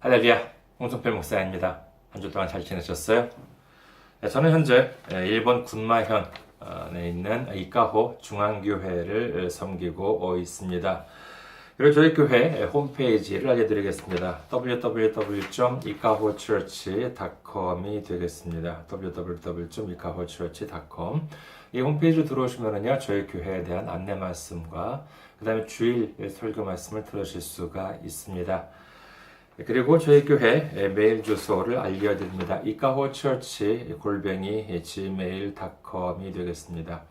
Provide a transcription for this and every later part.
할렐루야, 홍성필 목사입니다. 한 주 동안 잘 지내셨어요? 저는 현재 일본 군마현에 있는 이카호 중앙교회를 섬기고 있습니다. 그리고 저희 교회 홈페이지를 알려드리겠습니다. www.ikahochurch.com이 되겠습니다. www.ikahochurch.com. 이 홈페이지로 들어오시면요, 저희 교회에 대한 안내 말씀과 그 다음에 주일 설교 말씀을 들으실 수가 있습니다. 그리고 저희 교회 메일 주소를 알려드립니다. ikahochurch@gmail.com이 되겠습니다.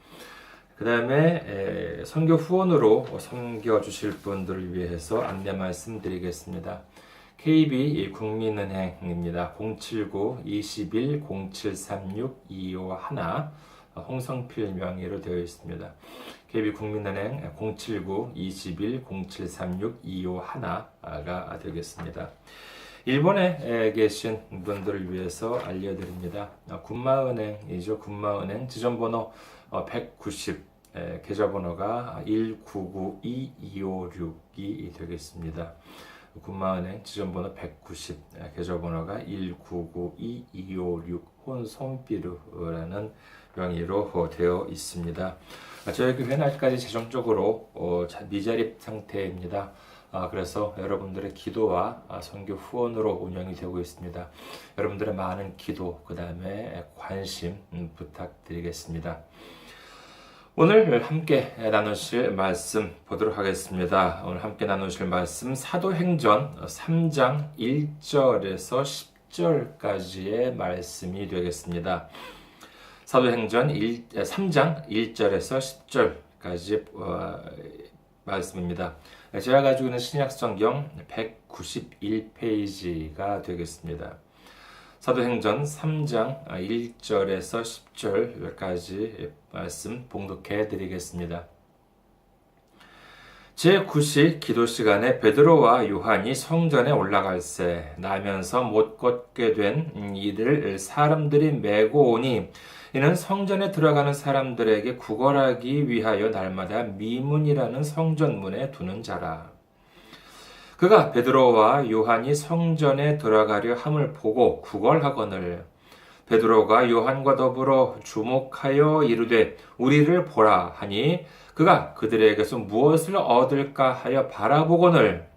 그 다음에 선교 후원으로 섬겨주실 분들을 위해서 안내 말씀드리겠습니다. KB 국민은행입니다. 079-21-0736-251 홍성필 명의로 되어 있습니다. KB 국민은행 079-21-0736-251가 되겠습니다. 일본에 계신 분들을 위해서 알려드립니다. 군마은행이죠. 군마은행 지점번호 190, 계좌번호가 1992256이 되겠습니다. 군마은행 지점번호 190, 계좌번호가 1992256 혼손비르라는 명의로 되어 있습니다. 저희 교회는 아직까지 재정적으로 미자립 상태입니다. 그래서 여러분들의 기도와 선교 후원으로 운영이 되고 있습니다. 여러분들의 많은 기도, 그 다음에 관심 부탁드리겠습니다. 오늘 함께 나누실 말씀 보도록 하겠습니다. 오늘 함께 나누실 말씀 사도행전 3장 1절에서 10절까지의 말씀이 되겠습니다. 사도행전 3장 1절에서 10절까지 말씀입니다. 제가 가지고 있는 신약성경 191페이지가 되겠습니다. 사도행전 3장 1절에서 10절까지 말씀 봉독해 드리겠습니다. 제9시 기도 시간에 베드로와 요한이 성전에 올라갈새 나면서 못 걷게 된 이를 사람들이 메고 오니 이는 성전에 들어가는 사람들에게 구걸하기 위하여 날마다 미문이라는 성전문에 두는 자라. 그가 베드로와 요한이 성전에 들어가려 함을 보고 구걸하거늘 베드로가 요한과 더불어 주목하여 이르되 우리를 보라 하니 그가 그들에게서 무엇을 얻을까 하여 바라보거늘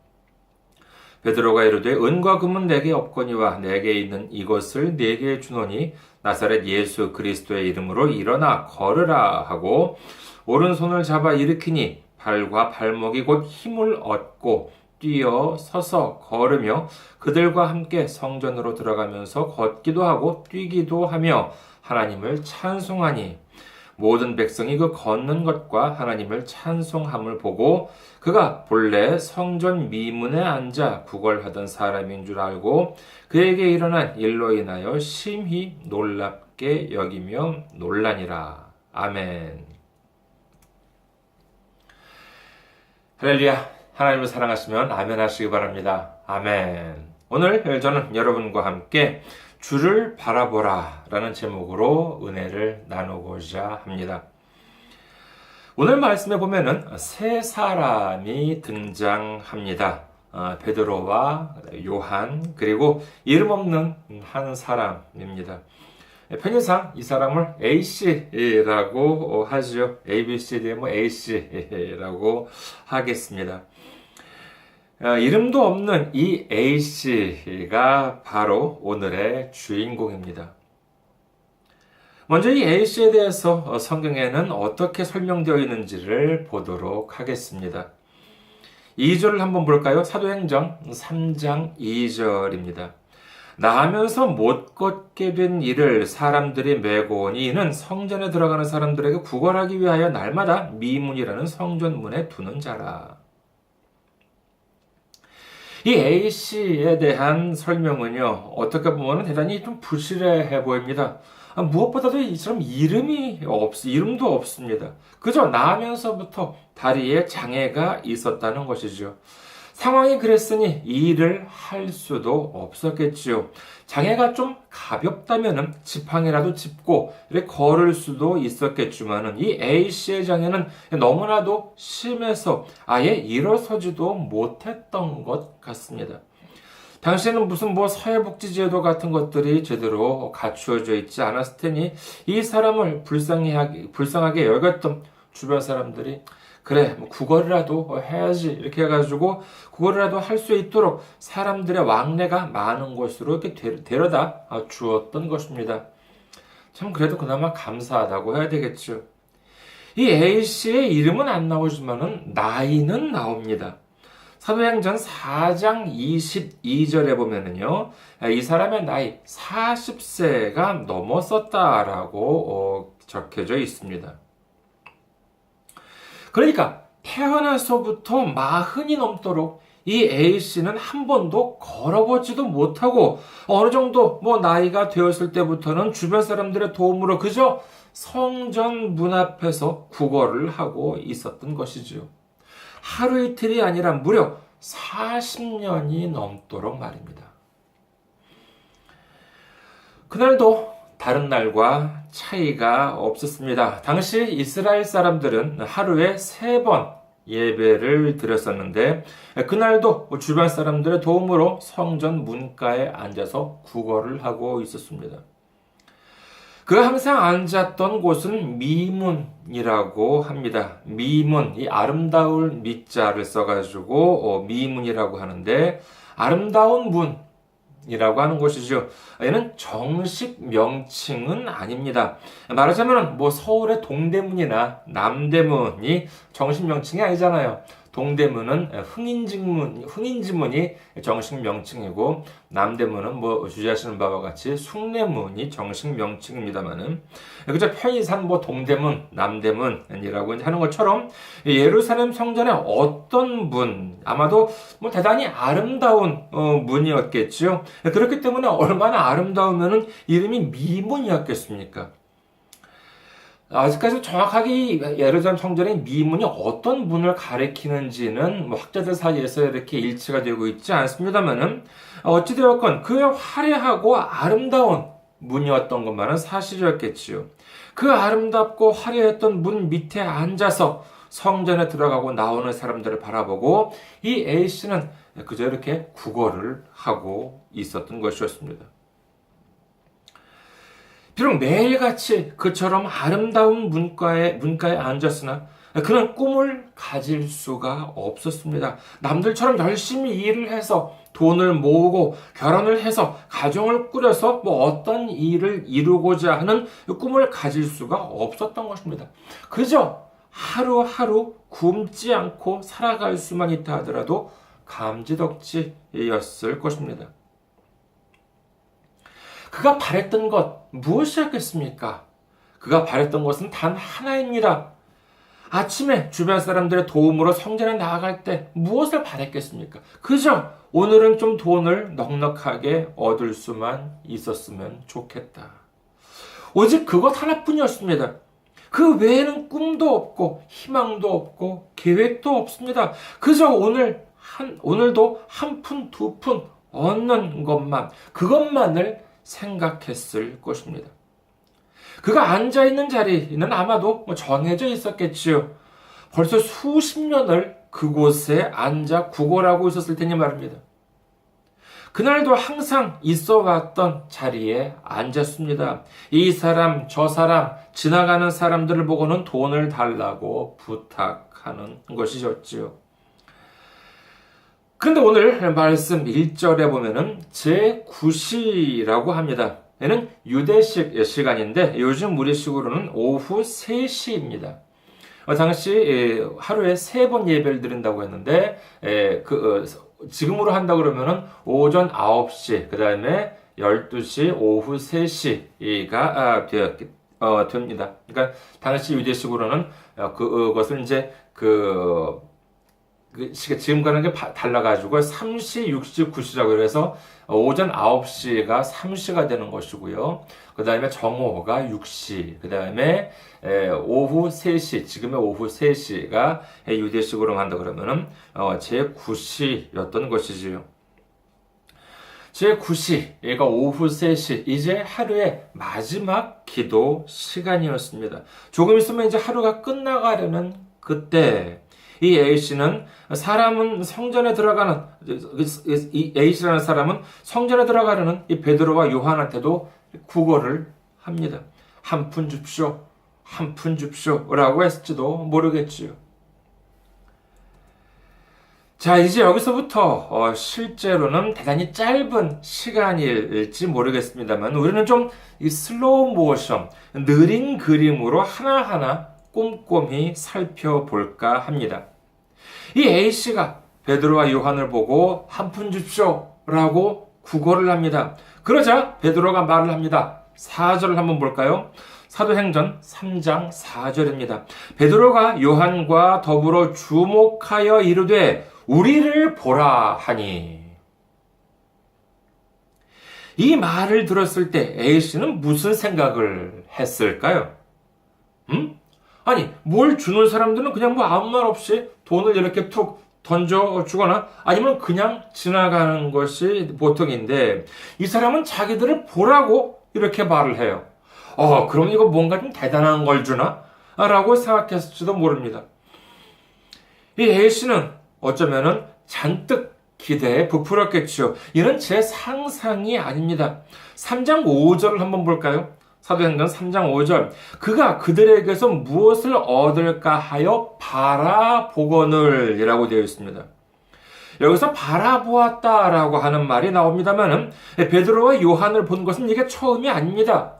베드로가 이르되 은과 금은 내게 없거니와 내게 있는 이것을 네게 주노니 나사렛 예수 그리스도의 이름으로 일어나 걸으라 하고 오른손을 잡아 일으키니 발과 발목이 곧 힘을 얻고 뛰어 서서 걸으며 그들과 함께 성전으로 들어가면서 걷기도 하고 뛰기도 하며 하나님을 찬송하니 모든 백성이 그 걷는 것과 하나님을 찬송함을 보고 그가 본래 성전 미문에 앉아 구걸하던 사람인 줄 알고 그에게 일어난 일로 인하여 심히 놀랍게 여기며 놀라니라. 아멘. 할렐루야. 하나님을 사랑하시면 아멘 하시기 바랍니다. 아멘. 오늘 저는 여러분과 함께 주를 바라보라 라는 제목으로 은혜를 나누고자 합니다. 오늘 말씀에 보면은 세 사람이 등장합니다. 베드로와 요한 그리고 이름 없는 한 사람입니다. 편의상 이 사람을 A씨라고 하죠. ABCD의 A씨라고 하겠습니다. 이름도 없는 이 A씨가 바로 오늘의 주인공입니다. 먼저 이 A씨에 대해서 성경에는 어떻게 설명되어 있는지를 보도록 하겠습니다. 2절을 한번 볼까요? 사도행전 3장 2절입니다. 나하면서 못 걷게 된 이를 사람들이 메고 오니 이는 성전에 들어가는 사람들에게 구걸하기 위하여 날마다 미문이라는 성전문에 두는 자라. 이 A씨에 대한 설명은요, 어떻게 보면 대단히 좀 부실해 보입니다. 무엇보다도 이 사람 이름도 없습니다. 그저 나면서부터 다리에 장애가 있었다는 것이죠. 상황이 그랬으니 이 일을 할 수도 없었겠지요. 장애가 좀 가볍다면은 지팡이라도 짚고 이렇게 걸을 수도 있었겠지만은 이 A씨의 장애는 너무나도 심해서 아예 일어서지도 못했던 것 같습니다. 당시에는 무슨 뭐 사회복지제도 같은 것들이 제대로 갖추어져 있지 않았을 테니 이 사람을 불쌍하게 여겼던 주변 사람들이 그래, 뭐 국어라도 해야지 이렇게 해가지고 국어라도 할 수 있도록 사람들의 왕래가 많은 곳으로 이렇게 데려다 주었던 것입니다. 참 그래도 그나마 감사하다고 해야 되겠죠. 이 A씨의 이름은 안 나오지만은 나이는 나옵니다. 사도행전 4장 22절에 보면은요, 이 사람의 나이 40세가 넘었었다라고 적혀져 있습니다. 그러니까 태어나서부터 40이 넘도록 이 A씨는 한 번도 걸어보지도 못하고 어느 정도 뭐 나이가 되었을 때부터는 주변 사람들의 도움으로 그저 성전 문 앞에서 구걸을 하고 있었던 것이지요. 하루 이틀이 아니라 무려 40년이 넘도록 말입니다. 그날도 다른 날과 차이가 없었습니다. 당시 이스라엘 사람들은 하루에 3번 예배를 드렸었는데 그날도 주변 사람들의 도움으로 성전 문가에 앉아서 구걸을 하고 있었습니다. 그 항상 앉았던 곳은 미문이라고 합니다. 미문, 이 아름다울 미자를 써가지고 미문이라고 하는데 아름다운 문이라고 하는 곳이죠. 얘는 정식 명칭은 아닙니다. 말하자면 뭐 서울의 동대문이나 남대문이 정식 명칭이 아니잖아요. 동대문은 흥인지문이 정식 명칭이고 남대문은 뭐 주제하시는 바와 같이 숭례문이 정식 명칭입니다만은 그저 편의상 뭐 동대문, 남대문이라고 하는 것처럼 예루살렘 성전의 어떤 문 아마도 뭐 대단히 아름다운 문이었겠죠. 그렇기 때문에 얼마나 아름다우면은 이름이 미문이었겠습니까? 아직까지 정확하게 예루살렘 성전의 미문이 어떤 문을 가리키는지는 뭐 학자들 사이에서 이렇게 일치가 되고 있지 않습니다만은 어찌되었건 그의 화려하고 아름다운 문이었던 것만은 사실이었겠지요. 그 아름답고 화려했던 문 밑에 앉아서 성전에 들어가고 나오는 사람들을 바라보고 이 A씨는 그저 이렇게 구걸을 하고 있었던 것이었습니다. 비록 매일같이 그처럼 아름다운 문가에 앉았으나 그는 꿈을 가질 수가 없었습니다. 남들처럼 열심히 일을 해서 돈을 모으고 결혼을 해서 가정을 꾸려서 뭐 어떤 일을 이루고자 하는 꿈을 가질 수가 없었던 것입니다. 그저 하루하루 굶지 않고 살아갈 수만 있다 하더라도 감지덕지였을 것입니다. 그가 바랬던 것 무엇이었겠습니까? 그가 바랬던 것은 단 하나입니다. 아침에 주변 사람들의 도움으로 성전에 나아갈 때 무엇을 바랬겠습니까? 그저 오늘은 좀 돈을 넉넉하게 얻을 수만 있었으면 좋겠다. 오직 그것 하나뿐이었습니다. 그 외에는 꿈도 없고 희망도 없고 계획도 없습니다. 그저 오늘도 한 푼, 두 푼 얻는 것만, 그것만을 생각했을 것입니다. 그가 앉아있는 자리는 아마도 정해져 있었겠지요. 벌써 수십 년을 그곳에 앉아 구걸하고 있었을 테니 말입니다. 그날도 항상 있어 왔던 자리에 앉았습니다. 이 사람, 저 사람, 지나가는 사람들을 보고는 돈을 달라고 부탁하는 것이었지요. 그런데 오늘 말씀 1절에 보면은 제9시라고 합니다. 얘는 유대식 시간인데 요즘 우리식으로는 오후 3시입니다. 당시 하루에 3번 예배를 드린다고 했는데 지금으로 한다 그러면은 오전 9시, 그 다음에 12시, 오후 3시가 됩니다. 그러니까 당시 유대식으로는 그것을 이제 지금과는 게 달라가지고 3시, 6시, 9시라고 해서 오전 9시가 3시가 되는 것이고요. 그 다음에 정오가 6시, 그 다음에 오후 3시, 지금의 오후 3시가 유대식으로 한다 그러면은 제9시였던 것이지요. 제9시, 그러니까 오후 3시, 이제 하루의 마지막 기도 시간이었습니다. 조금 있으면 이제 하루가 끝나가려는 그때, 이 A씨는 사람은 성전에 들어가는, 이 A씨라는 사람은 성전에 들어가려는 이 베드로와 요한한테도 구걸을 합니다. 한 푼 줍쇼, 한 푼 줍쇼 라고 했을지도 모르겠지요. 자, 이제 여기서부터 실제로는 대단히 짧은 시간일지 모르겠습니다만 우리는 좀 이 슬로우 모션, 느린 그림으로 하나하나 꼼꼼히 살펴볼까 합니다. 이 A씨가 베드로와 요한을 보고 한 푼 줍쇼 라고 구걸을 합니다. 그러자 베드로가 말을 합니다. 4절을 한번 볼까요? 사도행전 3장 4절입니다. 베드로가 요한과 더불어 주목하여 이르되 우리를 보라 하니. 이 말을 들었을 때 A씨는 무슨 생각을 했을까요? 아니, 뭘 주는 사람들은 그냥 뭐 아무 말 없이 돈을 이렇게 툭 던져주거나 아니면 그냥 지나가는 것이 보통인데 이 사람은 자기들을 보라고 이렇게 말을 해요. 그럼 이거 뭔가 좀 대단한 걸 주나? 라고 생각했을지도 모릅니다. 이 A씨는 어쩌면은 잔뜩 기대에 부풀었겠죠. 이는 제 상상이 아닙니다. 3장 5절을 한번 볼까요? 사도행전 3장 5절. 그가 그들에게서 무엇을 얻을까 하여 바라보거늘 이라고 되어 있습니다. 여기서 바라보았다라고 하는 말이 나옵니다만은 베드로와 요한을 본 것은 이게 처음이 아닙니다.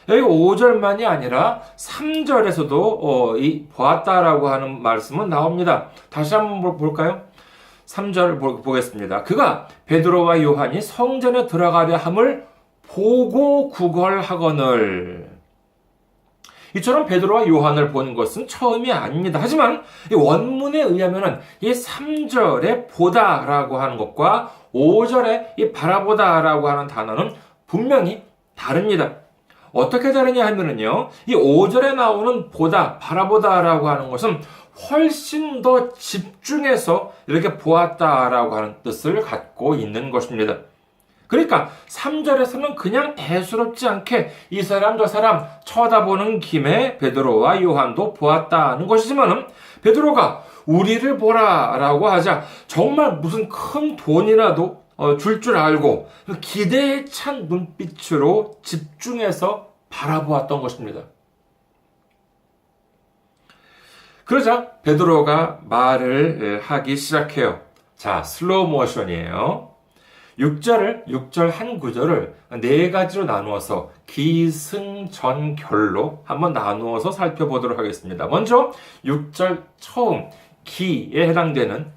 여기 5절만이 아니라 3절에서도 이 보았다라고 하는 말씀은 나옵니다. 다시 한번 볼까요? 3절 보겠습니다. 그가 베드로와 요한이 성전에 들어가려 함을 보고 구걸하거늘. 이처럼 베드로와 요한을 본 것은 처음이 아닙니다. 하지만 이 원문에 의하면은 이 3절에 보다라고 하는 것과 5절에 이 바라보다라고 하는 단어는 분명히 다릅니다. 어떻게 다르냐 하면은요, 이 5절에 나오는 보다, 바라보다라고 하는 것은 훨씬 더 집중해서 이렇게 보았다라고 하는 뜻을 갖고 있는 것입니다. 그러니까 3절에서는 그냥 대수롭지 않게 이 사람 저 사람 쳐다보는 김에 베드로와 요한도 보았다는 것이지만은 베드로가 우리를 보라라고 하자 정말 무슨 큰 돈이라도 줄 알고 기대에 찬 눈빛으로 집중해서 바라보았던 것입니다. 그러자 베드로가 말을 하기 시작해요. 자, 슬로우 모션이에요. 6절 한 구절을 네 가지로 나누어서 기승전결로 한번 나누어서 살펴보도록 하겠습니다. 먼저 6절 처음 기에 해당되는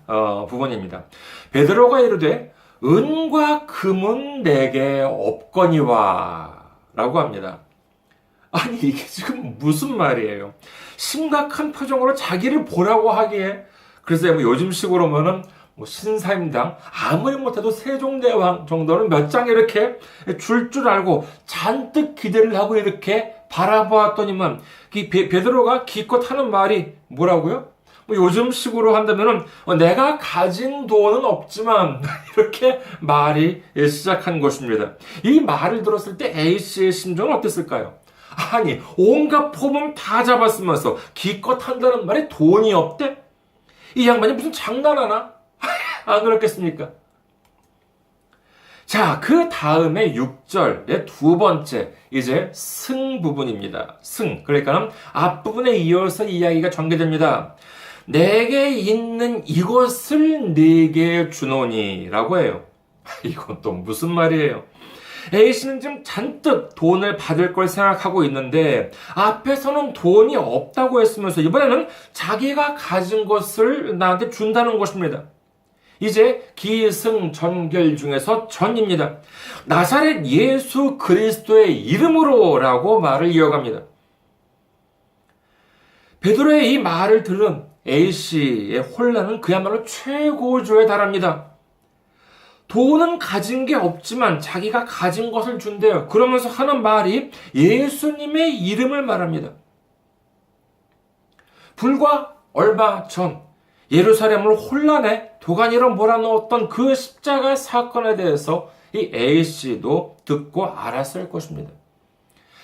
부분입니다. 베드로가 이르되 은과 금은 내게 없거니와 라고 합니다. 아니 이게 지금 무슨 말이에요? 심각한 표정으로 자기를 보라고 하기에 그래서 뭐 요즘식으로면은 뭐 신사임당 아무리 못해도 세종대왕 정도는 몇 장 이렇게 줄 알고 잔뜩 기대를 하고 이렇게 바라보았더니만 베드로가 기껏 하는 말이 뭐라고요? 뭐 요즘식으로 한다면은 내가 가진 돈은 없지만 이렇게 말이 시작한 것입니다. 이 말을 들었을 때 A씨의 심정은 어땠을까요? 아니 온갖 폼은 다 잡았으면서 기껏 한다는 말에 돈이 없대? 이 양반이 무슨 장난하나? 안 그렇겠습니까? 자, 그 다음에 6절의 두 번째, 이제 승 부분입니다. 승. 그러니까 앞부분에 이어서 이야기가 전개됩니다. 내게 있는 이것을 네게 주노니 라고 해요. 이건 또 무슨 말이에요? A씨는 지금 잔뜩 돈을 받을 걸 생각하고 있는데 앞에서는 돈이 없다고 했으면서 이번에는 자기가 가진 것을 나한테 준다는 것입니다. 이제 기승전결 중에서 전입니다. 나사렛 예수 그리스도의 이름으로라고 말을 이어갑니다. 베드로의 이 말을 들은 A씨의 혼란은 그야말로 최고조에 달합니다. 돈은 가진 게 없지만 자기가 가진 것을 준대요. 그러면서 하는 말이 예수님의 이름을 말합니다. 불과 얼마 전 예루살렘을 혼란에 도가니로 몰아넣었던 그 십자가 사건에 대해서 이 A씨도 듣고 알았을 것입니다.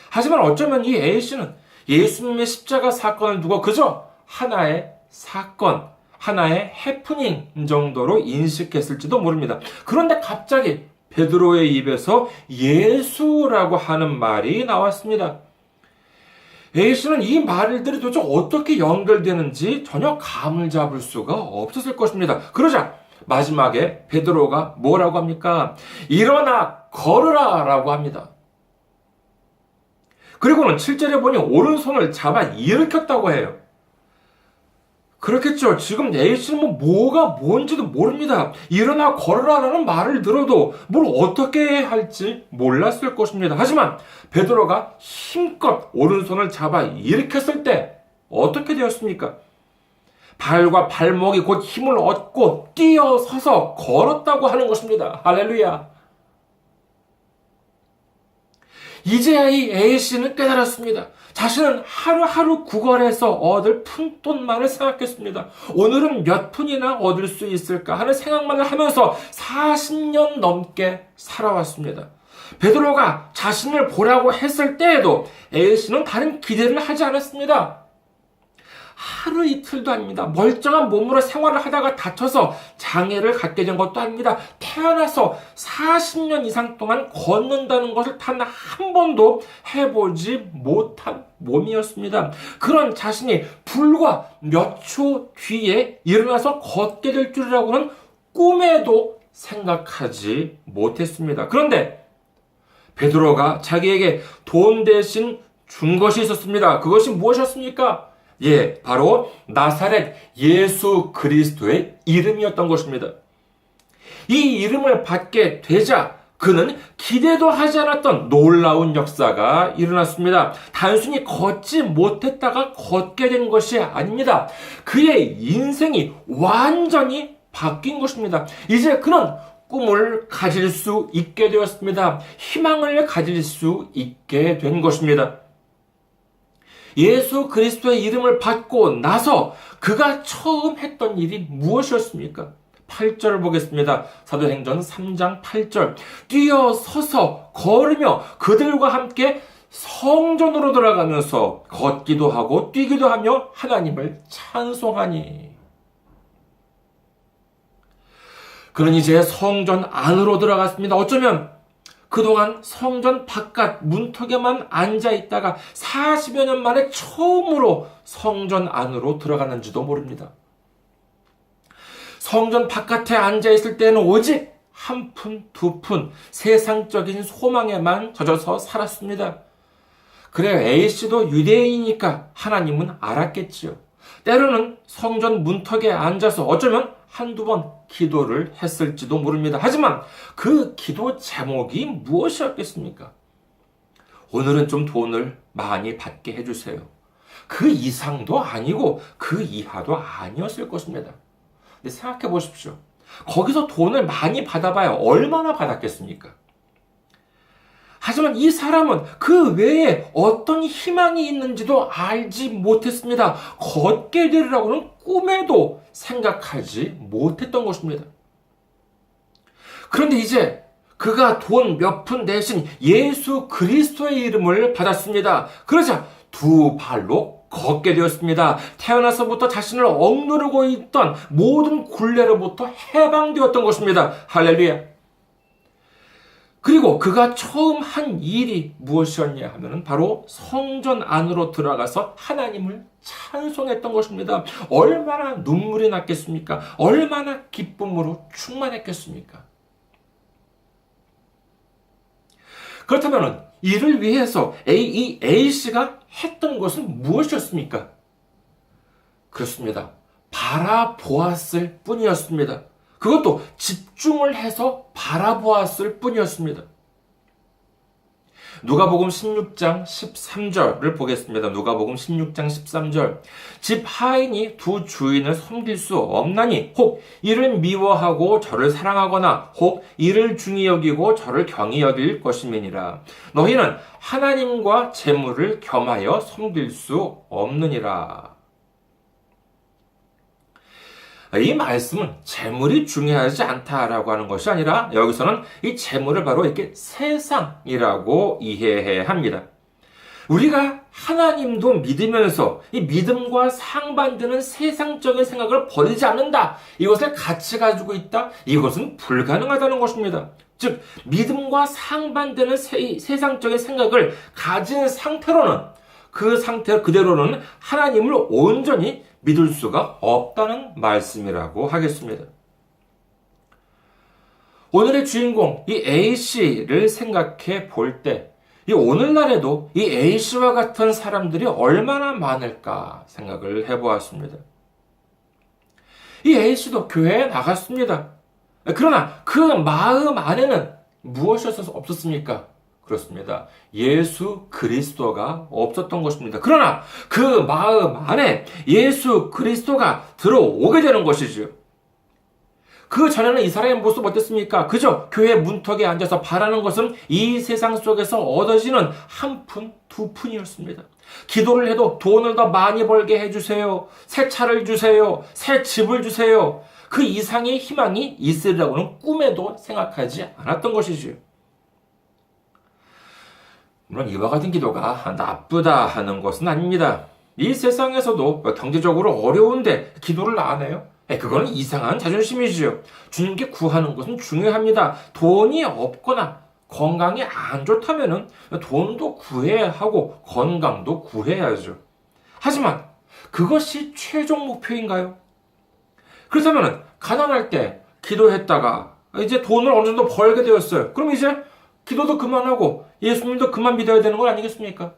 하지만 어쩌면 이 A씨는 예수님의 십자가 사건을 두고 그저 하나의 사건, 하나의 해프닝 정도로 인식했을지도 모릅니다. 그런데 갑자기 베드로의 입에서 예수라고 하는 말이 나왔습니다. A씨는 이 말들이 도대체 어떻게 연결되는지 전혀 감을 잡을 수가 없었을 것입니다. 그러자 마지막에 베드로가 뭐라고 합니까? 일어나 걸으라 라고 합니다. 그리고는 7절에 보니 오른손을 잡아 일으켰다고 해요. 그렇겠죠. 지금 A씨는 뭐가 뭔지도 모릅니다. 일어나 걸으라라는 말을 들어도 뭘 어떻게 해야 할지 몰랐을 것입니다. 하지만 베드로가 힘껏 오른손을 잡아 일으켰을 때 어떻게 되었습니까? 발과 발목이 곧 힘을 얻고 뛰어서서 걸었다고 하는 것입니다. 할렐루야. 이제야 이 A씨는 깨달았습니다. 자신은 하루하루 구걸해서 얻을 푼돈만을 생각했습니다. 오늘은 몇 푼이나 얻을 수 있을까 하는 생각만을 하면서 40년 넘게 살아왔습니다. 베드로가 자신을 보라고 했을 때에도 A씨는 다른 기대를 하지 않았습니다. 하루 이틀도 아닙니다. 멀쩡한 몸으로 생활을 하다가 다쳐서 장애를 갖게 된 것도 아닙니다. 태어나서 40년 이상 동안 걷는다는 것을 단 한 번도 해보지 못한 몸이었습니다. 그런 자신이 불과 몇 초 뒤에 일어나서 걷게 될 줄이라고는 꿈에도 생각하지 못했습니다. 그런데 베드로가 자기에게 돈 대신 준 것이 있었습니다. 그것이 무엇이었습니까? 예, 바로 나사렛 예수 그리스도의 이름이었던 것입니다. 이 이름을 받게 되자 그는 기대도 하지 않았던 놀라운 역사가 일어났습니다. 단순히 걷지 못했다가 걷게 된 것이 아닙니다. 그의 인생이 완전히 바뀐 것입니다. 이제 그는 꿈을 가질 수 있게 되었습니다. 희망을 가질 수 있게 된 것입니다. 예수 그리스도의 이름을 받고 나서 그가 처음 했던 일이 무엇이었습니까? 8절을 보겠습니다. 사도행전 3장 8절. 뛰어서서 걸으며 그들과 함께 성전으로 들어가면서 걷기도 하고 뛰기도 하며 하나님을 찬송하니. 그는 이제 성전 안으로 들어갔습니다. 어쩌면 그동안 성전 바깥 문턱에만 앉아 있다가 40여 년 만에 처음으로 성전 안으로 들어가는지도 모릅니다. 성전 바깥에 앉아 있을 때는 오직 한 푼, 두 푼 세상적인 소망에만 젖어서 살았습니다. 그래요. A씨도 유대인이니까 하나님은 알았겠지요. 때로는 성전 문턱에 앉아서 어쩌면 한두 번 기도를 했을지도 모릅니다. 하지만 그 기도 제목이 무엇이었겠습니까? 오늘은 좀 돈을 많이 받게 해주세요. 그 이상도 아니고 그 이하도 아니었을 것입니다. 근데 생각해 보십시오. 거기서 돈을 많이 받아봐야 얼마나 받았겠습니까? 하지만 이 사람은 그 외에 어떤 희망이 있는지도 알지 못했습니다. 걷게 되리라고는 꿈에도 생각하지 못했던 것입니다. 그런데 이제 그가 돈 몇 푼 대신 예수 그리스도의 이름을 받았습니다. 그러자 두 발로 걷게 되었습니다. 태어나서부터 자신을 억누르고 있던 모든 굴레로부터 해방되었던 것입니다. 할렐루야. 그리고 그가 처음 한 일이 무엇이었냐 하면 바로 성전 안으로 들어가서 하나님을 찬송했던 것입니다. 얼마나 눈물이 났겠습니까? 얼마나 기쁨으로 충만했겠습니까? 그렇다면 이를 위해서 이 A씨가 했던 것은 무엇이었습니까? 그렇습니다. 바라보았을 뿐이었습니다. 그것도 집중을 해서 바라보았을 뿐이었습니다. 누가복음 16장 13절을 보겠습니다. 누가복음 16장 13절. 집 하인이 두 주인을 섬길 수 없나니 혹 이를 미워하고 저를 사랑하거나 혹 이를 중히 여기고 저를 경히 여길 것임이니라. 너희는 하나님과 재물을 겸하여 섬길 수 없느니라. 이 말씀은 재물이 중요하지 않다라고 하는 것이 아니라 여기서는 이 재물을 바로 이렇게 세상이라고 이해해야 합니다. 우리가 하나님도 믿으면서 이 믿음과 상반되는 세상적인 생각을 버리지 않는다. 이것을 같이 가지고 있다. 이것은 불가능하다는 것입니다. 즉 믿음과 상반되는 세상적인 생각을 가진 상태로는 그 상태 그대로는 하나님을 온전히 믿을 수가 없다는 말씀이라고 하겠습니다. 오늘의 주인공 이 A씨를 생각해 볼 때 이 오늘날에도 이 A씨와 같은 사람들이 얼마나 많을까 생각을 해보았습니다. 이 A씨도 교회에 나갔습니다. 그러나 그 마음 안에는 무엇이 없었습니까? 그렇습니다. 예수 그리스도가 없었던 것입니다. 그러나 그 마음 안에 예수 그리스도가 들어오게 되는 것이죠. 그 전에는 이 사람의 모습 어땠습니까? 그저 교회 문턱에 앉아서 바라는 것은 이 세상 속에서 얻어지는 한 푼, 두 푼이었습니다. 기도를 해도 돈을 더 많이 벌게 해주세요. 새 차를 주세요. 새 집을 주세요. 그 이상의 희망이 있으리라고는 꿈에도 생각하지 않았던 것이지요. 물론 이와 같은 기도가 나쁘다 하는 것은 아닙니다. 이 세상에서도 경제적으로 어려운데 기도를 안 해요? 그건 이상한 자존심이지요. 주님께 구하는 것은 중요합니다. 돈이 없거나 건강이 안 좋다면 돈도 구해야 하고 건강도 구해야죠. 하지만 그것이 최종 목표인가요? 그렇다면 가난할 때 기도했다가 이제 돈을 어느 정도 벌게 되었어요. 그럼 이제 기도도 그만하고 예수님도 그만 믿어야 되는 건 아니겠습니까?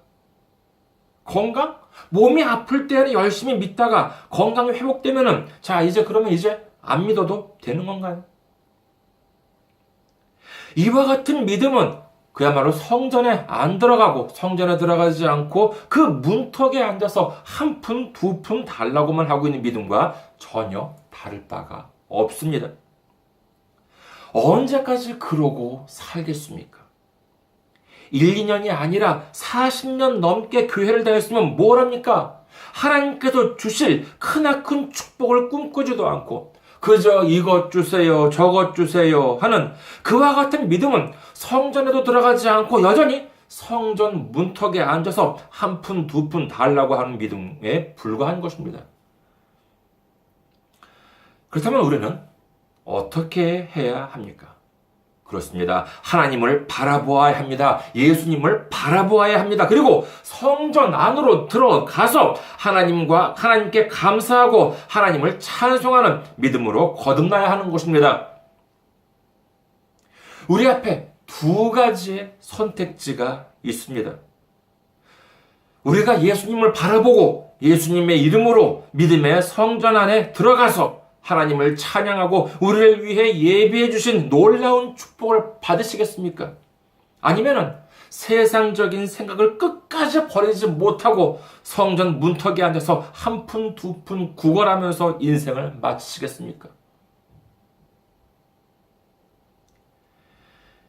건강? 몸이 아플 때는 열심히 믿다가 건강이 회복되면은 자 이제 그러면 이제 안 믿어도 되는 건가요? 이와 같은 믿음은 그야말로 성전에 안 들어가고 성전에 들어가지 않고 그 문턱에 앉아서 한 푼, 두 푼 달라고만 하고 있는 믿음과 전혀 다를 바가 없습니다. 언제까지 그러고 살겠습니까? 1, 2년이 아니라 40년 넘게 교회를 다녔으면 뭘 합니까? 하나님께서 주실 크나큰 축복을 꿈꾸지도 않고 그저 이것 주세요, 저것 주세요 하는 그와 같은 믿음은 성전에도 들어가지 않고 여전히 성전 문턱에 앉아서 한 푼, 두 푼 달라고 하는 믿음에 불과한 것입니다. 그렇다면 우리는 어떻게 해야 합니까? 그렇습니다. 하나님을 바라보아야 합니다. 예수님을 바라보아야 합니다. 그리고 성전 안으로 들어가서 하나님께 감사하고 하나님을 찬송하는 믿음으로 거듭나야 하는 것입니다. 우리 앞에 두 가지의 선택지가 있습니다. 우리가 예수님을 바라보고 예수님의 이름으로 믿음의 성전 안에 들어가서 하나님을 찬양하고 우리를 위해 예비해 주신 놀라운 축복을 받으시겠습니까? 아니면은 세상적인 생각을 끝까지 버리지 못하고 성전 문턱에 앉아서 한 푼, 두 푼 구걸하면서 인생을 마치시겠습니까?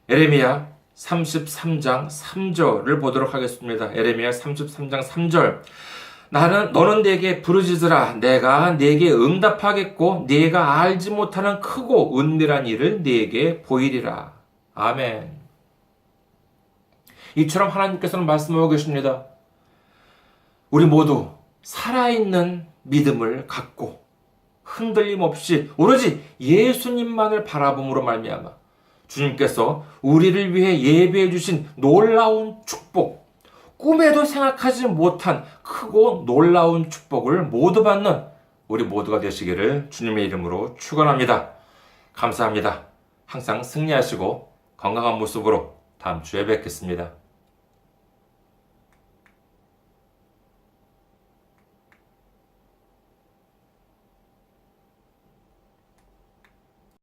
에레미야 33장 3절을 보도록 하겠습니다. 에레미야 33장 3절. 너는 내게 부르짖으라. 내가 내게 응답하겠고 네가 알지 못하는 크고 은밀한 일을 네게 보이리라. 아멘. 이처럼 하나님께서는 말씀하고 계십니다. 우리 모두 살아있는 믿음을 갖고 흔들림 없이 오로지 예수님만을 바라봄으로 말미암아 주님께서 우리를 위해 예비해 주신 놀라운 축복, 꿈에도 생각하지 못한 크고 놀라운 축복을 모두 받는 우리 모두가 되시기를 주님의 이름으로 축원합니다. 감사합니다. 항상 승리하시고 건강한 모습으로 다음 주에 뵙겠습니다.